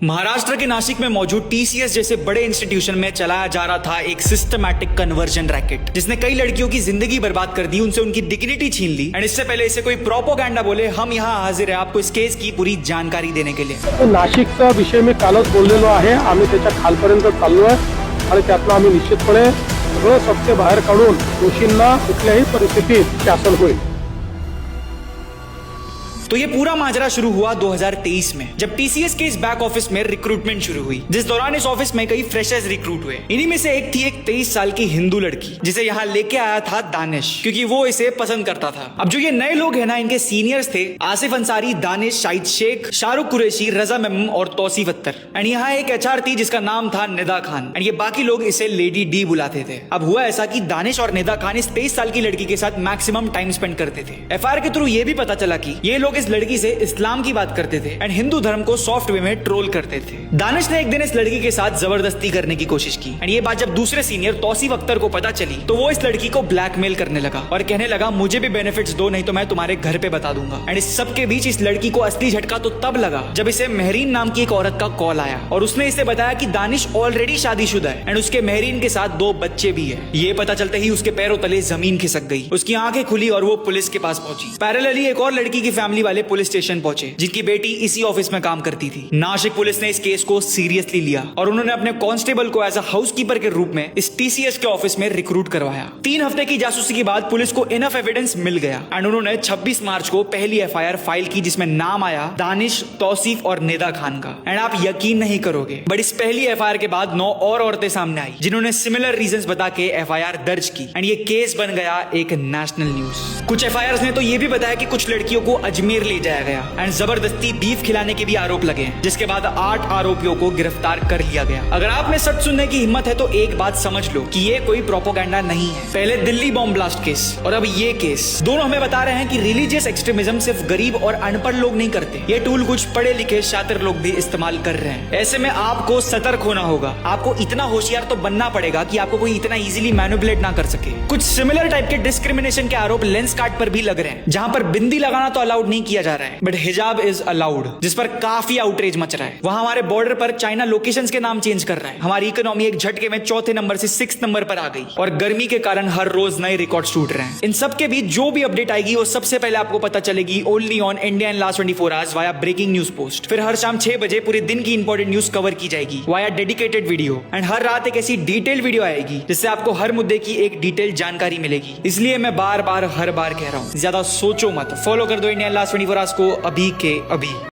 महाराष्ट्र के नासिक में मौजूद टीसीएस जैसे बड़े इंस्टीट्यूशन में चलाया जा रहा था एक सिस्टमैटिक कन्वर्जन रैकेट, जिसने कई लड़कियों की जिंदगी बर्बाद कर दी, उनसे उनकी डिग्निटी छीन ली। एंड इससे पहले इसे कोई प्रोपोगंडा बोले, हम यहाँ हाजिर है आपको इस केस की पूरी जानकारी देने के लिए। नाशिकचा विषय मी कालच बोललेलो आहे, आम्ही त्याच्या खालपर्यंत चाललो आहे आणि त्यातलं आम्ही निश्चितपणे सगळं सत्य बाहेर काढून दोषींना कुठल्याही परिस्थितीत शासन होईल। तो ये पूरा माजरा शुरू हुआ 2023 में, जब टीसीएस के इस बैक ऑफिस में रिक्रूटमेंट शुरू हुई, जिस दौरान इस ऑफिस में कई फ्रेशर्स रिक्रूट हुए। इन्हीं में से एक थी एक 23 साल की हिंदू लड़की, जिसे यहाँ लेके आया था दानिश, क्योंकि वो इसे पसंद करता था। अब जो ये नए लोग हैं ना, इनके सीनियर्स थे आसिफ अंसारी, दानिश, शाहिद शेख, शाहरुख कुरैशी, रजा मेमन और तौसीफ अख्तर। एंड यहाँ एक एचआर थी जिसका नाम था निदा खान, एंड ये बाकी लोग इसे लेडी डी बुलाते थे। अब हुआ ऐसा कि दानिश और निदा खान इस 23 साल की लड़की के साथ मैक्सिमम टाइम स्पेंड करते थे। एफआईआर के थ्रू ये भी पता चला कि ये लोग इस लड़की से इस्लाम की बात करते थे एंड हिंदू धर्म को सॉफ्ट वे में ट्रोल करते थे। दानिश ने एक दिन इस लड़की के साथ जबरदस्ती करने की कोशिश की एंड ये बात जब दूसरे सीनियर तौसीफ अख्तर को पता चली, तो वो इस लड़की को ब्लैकमेल करने लगा और कहने लगा मुझे भी बेनिफिट्स दो, नहीं तो मैं तुम्हारे घर पे बता दूंगा। एंड इस सब के बीच इस लड़की को असली झटका तो तब लगा जब इसे महरीन नाम की एक औरत का कॉल आया और उसने इसे बताया कि दानिश ऑलरेडी शादीशुदा है एंड उसके महरीन के साथ 2 बच्चे भी है। ये पता चलते ही उसके पैरों तले जमीन खिसक गई, उसकी आंखें खुली और वो पुलिस के पास पहुंची। पैरेलली एक और लड़की की फैमिली वाले पुलिस स्टेशन पहुंचे, जिनकी बेटी इसी ऑफिस में काम करती थी। नासिक पुलिस ने इस केस को सीरियसली लिया और उन्होंने अपने कांस्टेबल को एज अ हाउसकीपर के रूप में इस टीसीएस के ऑफिस में रिक्रूट करवाया। 3 हफ्ते की जासूसी के बाद पुलिस को इनफ एविडेंस मिल गया एंड उन्होंने 26 मार्च को पहली एफआईआर फाइल की, जिसमें नाम आया दानिश, तौसीफ और निदा खान का। एंड आप यकीन नहीं करोगे, बट इस पहली एफआईआर के बाद 9 और औरतें सामने आई, जिन्होंने सिमिलर रीजंस बता के एफआईआर दर्ज की एंड ये केस बन गया एक नेशनल न्यूज। कुछ एफआईआर ने तो ये भी बताया कि कुछ लड़कियों को अजमेर ले जाया गया एंड जबरदस्ती बीफ खिलाने के भी आरोप लगे, जिसके बाद 8 आरोपियों को गिरफ्तार कर लिया गया। अगर आप में सच सुनने की हिम्मत है तो एक बात समझ लो कि ये कोई प्रोपोगंडा नहीं है। पहले दिल्ली बॉम्ब ब्लास्ट केस और अब ये केस, दोनों हमें बता रहे हैं कि रिलीजियस एक्सट्रीमिज्म सिर्फ गरीब और अनपढ़ लोग नहीं करते, ये टूल कुछ पढ़े लिखे शातिर लोग भी इस्तेमाल कर रहे हैं। ऐसे में आपको सतर्क होना होगा, आपको इतना होशियार तो बनना पड़ेगा कि आपको कोई इतना इजीली मैनिपुलेट ना कर सके। कुछ सिमिलर टाइप के डिस्क्रिमिनेशन के आरोप लेंस कार्ड पर भी लग रहे हैं, जहां पर बिंदी लगाना तो अलाउड नहीं किया जा रहा है, बट हिजाब इज अलाउड, जिस पर काफी आउटरीच मच रहा है। वहां हमारे बॉर्डर पर चाइना लोकेशंस के नाम चेंज कर रहा है। हमारी इकोनॉमी एक झटके में 4थे नंबर से 6th नंबर पर आ गई और गर्मी के कारण हर रोज नए रिकॉर्ड टूट रहे हैं। इन सब के बीच जो भी अपडेट आएगी वो सबसे पहले आपको पता चलेगी only on India in last 24 hours via breaking news post. फिर हर शाम 6 बजे पूरे दिन की इंपॉर्टेंट न्यूज कवर की जाएगी वाया डेडिकेटेड वीडियो एंड हर रात एक ऐसी डिटेल वीडियो आएगी जिससे आपको हर मुद्दे की एक डिटेल जानकारी मिलेगी। इसलिए मैं बार बार हर बार कह रहा हूँ, ज्यादा सोचो मत, फॉलो कर दो इंडिया इन लास्ट 24 आवर्स को अभी के अभी।